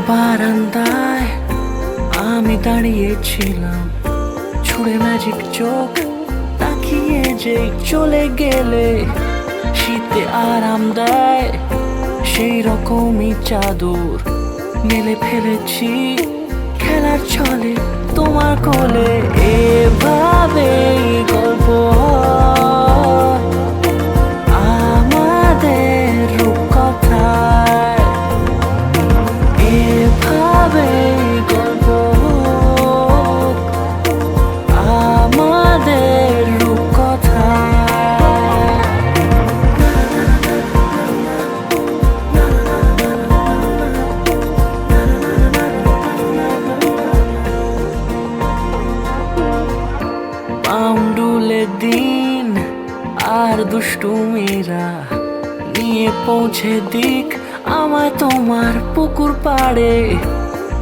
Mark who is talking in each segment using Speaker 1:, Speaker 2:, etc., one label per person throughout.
Speaker 1: বারান্দায় আমি দাঁড়িয়েছিলাম, ছুঁড়ে ম্যাজিক চোখ তাকিয়ে যে চলে গেলে। শীতে আরাম দেয় সেই রকমই চাদর মেলে ফেলেছি খেলার ছলে তোমার কোলে। এভাবে গল্প হয় আমাদের রূপকথায়, এভাবে গল্প হোক আমাদের রূপকথায়। পাউন্ডুলে দিন আর দুষ্টুমিরা নিয়ে পৌঁছে দিক আমায় তোমার পুকুর পাড়ে।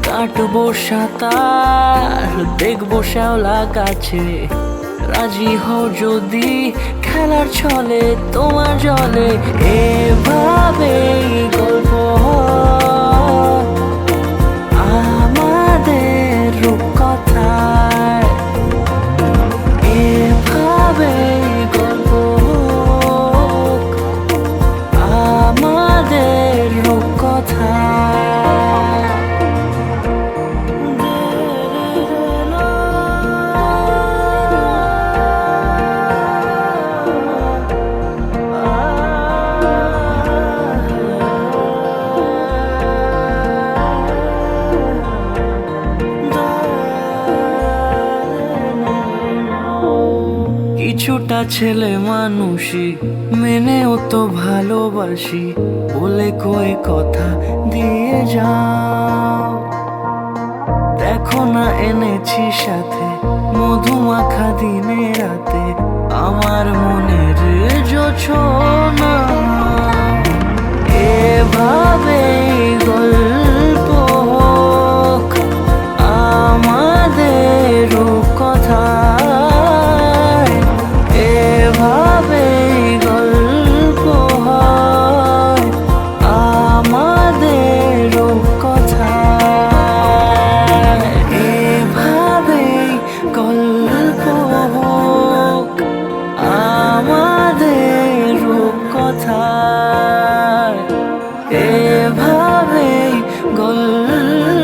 Speaker 1: কাটবো সাঁতার, দেখবো শ্যাওলা গাছে, রাজি হও যদি খেলার ছলে তোমার জলে। এভাবেই গল্প হয় আমাদের রূপকথায়, এভাবেই গল্প হোক আমাদের রূপকথায়। কিছুটা ছেলে মানুষই মেনেও তো ভালোবাসি, বলে কয়ে কথা দিয়ে যাও। দেখো না এনেছি সাথে মধুমাখা দিনে রাতে আমার মনের জোছনা। এভাবেই গল্প হোক আমাদের রূপকথায়, এভাবেই গল্প হয় আমাদের রূপকথায়, এভাবেই গল্প হোক আমাদের রূপকথায়, এভাবেই গল্প